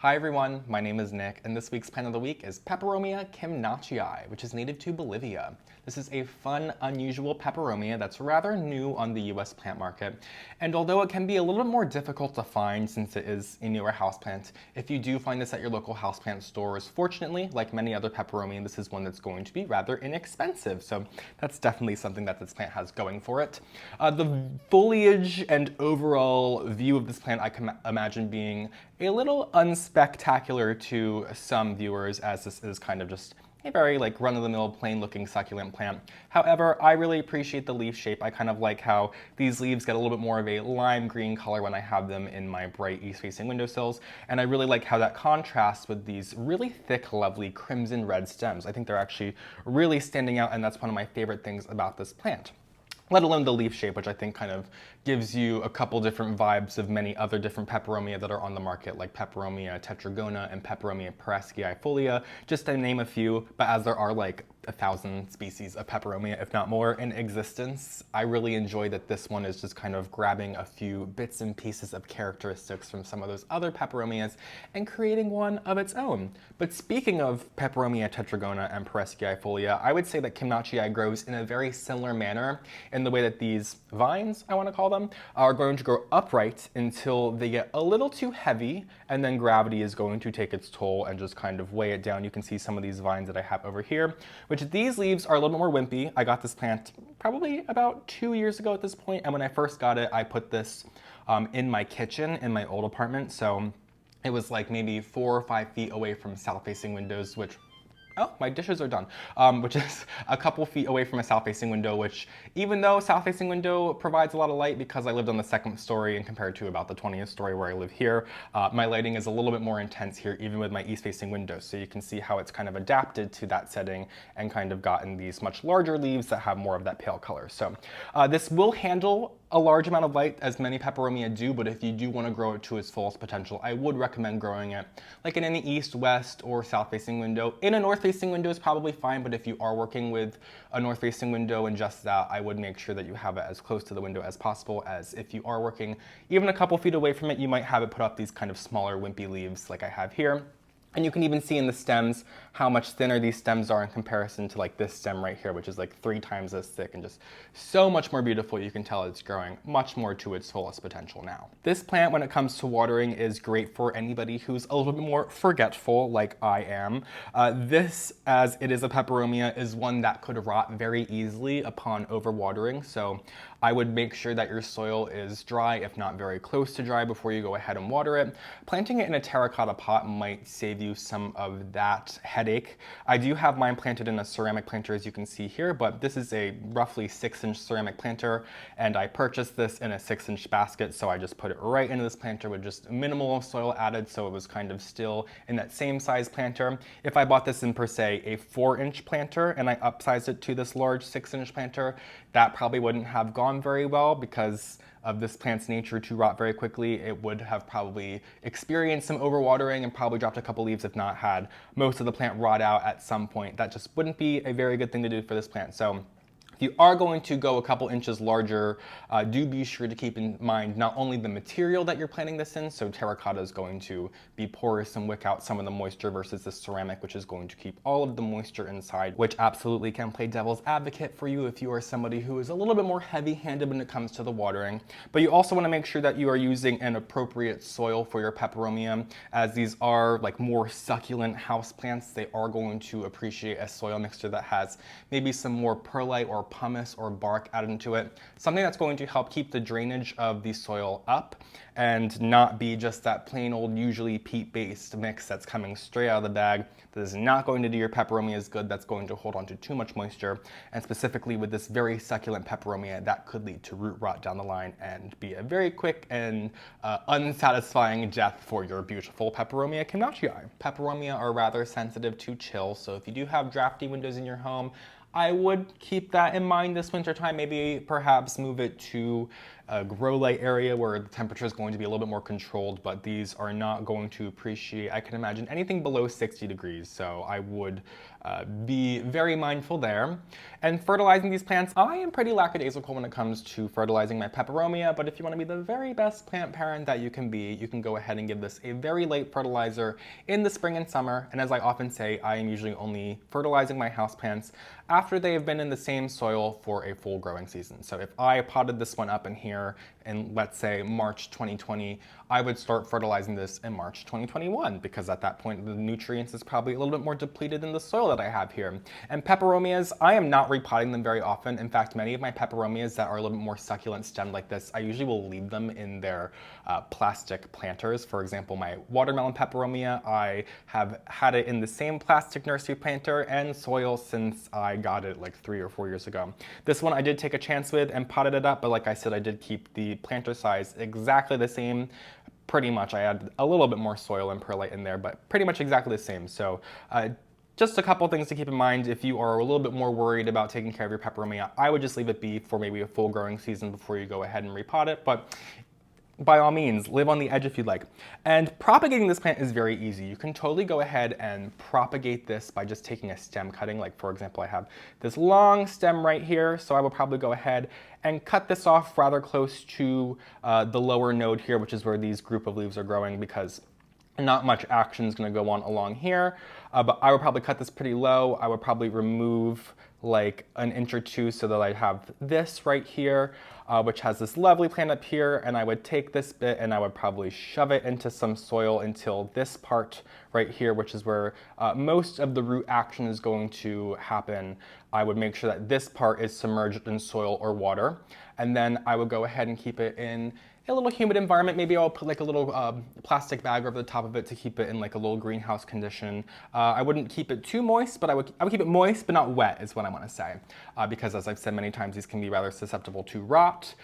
Hi everyone, my name is Nick, and this week's plant of the week is Peperomia kimnachii, which is native to Bolivia. This is a fun, unusual peperomia that's rather new on the US plant market, and although it can be a little bit more difficult to find since it is a newer houseplant, if you do find this at your local houseplant stores, fortunately, like many other peperomia, this is one that's going to be rather inexpensive, so that's definitely something that this plant has going for it. The foliage and overall view of this plant I can imagine being a little unspectacular to some viewers, as this is kind of just a very run-of-the-mill plain looking succulent plant. However, I really appreciate the leaf shape. I kind of like how these leaves get a little bit more of a lime green color when I have them in my bright east-facing windowsills, and I really like how that contrasts with these really thick, lovely crimson red stems. I think they're actually really standing out, and that's one of my favorite things about this plant. Let alone the leaf shape, which I think kind of gives you a couple different vibes of many other different peperomia that are on the market, like Peperomia tetragona and Peperomia phillyfoliage, just to name a few. But as there are like 1,000 species of peperomia, if not more, in existence, I really enjoy that this one is just kind of grabbing a few bits and pieces of characteristics from some of those other peperomias and creating one of its own. But speaking of Peperomia tetragona and phillyfoliage, I would say that kimnachii grows in a very similar manner in the way that these vines, I want to call them, are going to grow upright until they get a little too heavy, and then gravity is going to take its toll and just kind of weigh it down. You can see some of these vines that I have over here, which these leaves are a little bit more wimpy. I got this plant probably about 2 years ago at this point, and when I first got it, I put this in my kitchen in my old apartment, so it was like maybe 4 or 5 feet away from south-facing windows, which oh, my dishes are done, which is a couple feet away from a south-facing window, which even though south-facing window provides a lot of light because I lived on the second story and compared to about the 20th story where I live here, my lighting is a little bit more intense here even with my east-facing windows. So you can see how it's kind of adapted to that setting and kind of gotten these much larger leaves that have more of that pale color. So this will handle a large amount of light, as many peperomia do, but if you do want to grow it to its fullest potential, I would recommend growing it like in any east, west, or south-facing window. In a north-facing window is probably fine, but if you are working with a north-facing window and just that, I would make sure that you have it as close to the window as possible, as if you are working even a couple feet away from it, you might have it put up these kind of smaller wimpy leaves like I have here. And you can even see in the stems how much thinner these stems are in comparison to like this stem right here, which is like 3 times as thick and just so much more beautiful. You can tell it's growing much more to its fullest potential now. This plant, when it comes to watering, is great for anybody who's a little bit more forgetful like I am. This, as it is a peperomia, is one that could rot very easily upon overwatering. So I would make sure that your soil is dry, if not very close to dry, before you go ahead and water it. Planting it in a terracotta pot might save you some of that headache. I do have mine planted in a ceramic planter, as you can see here, but this is a roughly 6-inch ceramic planter, and I purchased this in a 6-inch basket, so I just put it right into this planter with just minimal soil added, so it was kind of still in that same size planter. If I bought this in, per se, a 4-inch planter and I upsized it to this large 6-inch planter, that probably wouldn't have gone very well because of this plant's nature to rot very quickly. It would have probably experienced some overwatering and probably dropped a couple leaves, if not had most of the plant rot out at some point. That just wouldn't be a very good thing to do for this plant. So if you are going to go a couple inches larger, do be sure to keep in mind not only the material that you're planting this in, so terracotta is going to be porous and wick out some of the moisture versus the ceramic, which is going to keep all of the moisture inside, which absolutely can play devil's advocate for you if you are somebody who is a little bit more heavy-handed when it comes to the watering. But you also want to make sure that you are using an appropriate soil for your peperomia, as these are like more succulent house plants. They are going to appreciate a soil mixture that has maybe some more perlite or pumice or bark added into it, something that's going to help keep the drainage of the soil up and not be just that plain old usually peat-based mix that's coming straight out of the bag that is not going to do your peperomia as good, that's going to hold on to too much moisture, and specifically with this very succulent peperomia, that could lead to root rot down the line and be a very quick and unsatisfying death for your beautiful Peperomia kimnachii. Peperomia are rather sensitive to chill, so if you do have drafty windows in your home, I would keep that in mind this winter time. Maybe perhaps move it to a grow light area where the temperature is going to be a little bit more controlled, but these are not going to appreciate, I can imagine, anything below 60 degrees. So I would be very mindful there. And fertilizing these plants, I am pretty lackadaisical when it comes to fertilizing my peperomia, but if you want to be the very best plant parent that you can be, you can go ahead and give this a very late fertilizer in the spring and summer. And as I often say, I am usually only fertilizing my houseplants after they have been in the same soil for a full growing season. So if I potted this one up in here in, let's say, March 2020, I would start fertilizing this in March 2021, because at that point the nutrients is probably a little bit more depleted in the soil that I have here. And peperomias, I am not repotting them very often. In fact, many of my peperomias that are a little bit more succulent stemmed like this, I usually will leave them in their plastic planters. For example, my watermelon peperomia, I have had it in the same plastic nursery planter and soil since I got it like 3 or 4 years ago. This one I did take a chance with and potted it up, but like I said, I did keep the planter size exactly the same. Pretty much, I added a little bit more soil and perlite in there, but pretty much exactly the same. So just a couple things to keep in mind if you are a little bit more worried about taking care of your peperomia. I would just leave it be for maybe a full growing season before you go ahead and repot it. But by all means, live on the edge if you'd like. And propagating this plant is very easy. You can totally go ahead and propagate this by just taking a stem cutting. Like for example, I have this long stem right here, so I will probably go ahead and cut this off rather close to the lower node here, which is where these group of leaves are growing, because not much action is going to go on along here. But I would probably cut this pretty low. I would probably remove like an inch or two so that I have this right here, which has this lovely plant up here, and I would take this bit and I would probably shove it into some soil until this part right here, which is where most of the root action is going to happen. I would make sure that this part is submerged in soil or water, and then I would go ahead and keep it in a little humid environment. Maybe I'll put like a little plastic bag over the top of it to keep it in like a little greenhouse condition. I wouldn't keep it too moist, but I would keep it moist but not wet is what I want to say, because as I've said many times, these can be rather susceptible to rot,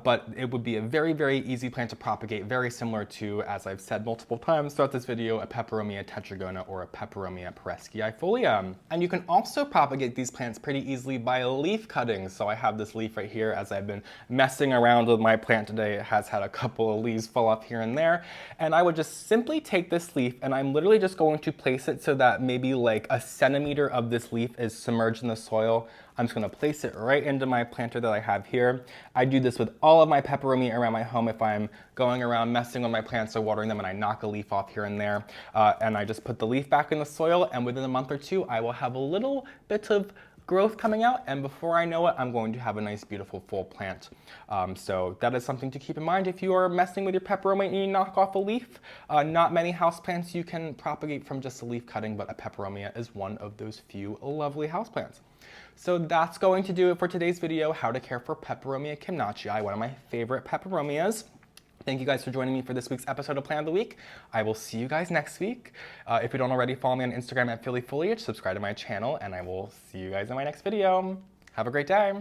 but it would be a very, very easy plant to propagate, very similar to, as I've said multiple times throughout this video, a Peperomia tetragona or a Peperomia parreskiifolia. And you can also propagate these plants pretty easily by leaf cutting. So I have this leaf right here. As I've been messing around with my plant today, it has had a couple of leaves fall off here and there, and I would just simply take this leaf and I'm literally just going to place it so that maybe like a centimeter of this leaf is submerged in the soil. I'm just going to place it right into my planter that I have here. I do this with all of my peperomia around my home if I'm going around messing with my plants or watering them and I knock a leaf off here and there, and I just put the leaf back in the soil, and within a month or two I will have a little bit of growth coming out, and before I know it, I'm going to have a nice, beautiful, full plant. So that is something to keep in mind if you are messing with your peperomia and you knock off a leaf. Not many houseplants you can propagate from just a leaf cutting, but a peperomia is one of those few lovely houseplants. So that's going to do it for today's video, how to care for Peperomia kimnachii, one of my favorite peperomias. Thank you guys for joining me for this week's episode of Plant of the Week. I will see you guys next week. If you don't already, follow me on Instagram at phillyfoliage, subscribe to my channel, and I will see you guys in my next video. Have a great day.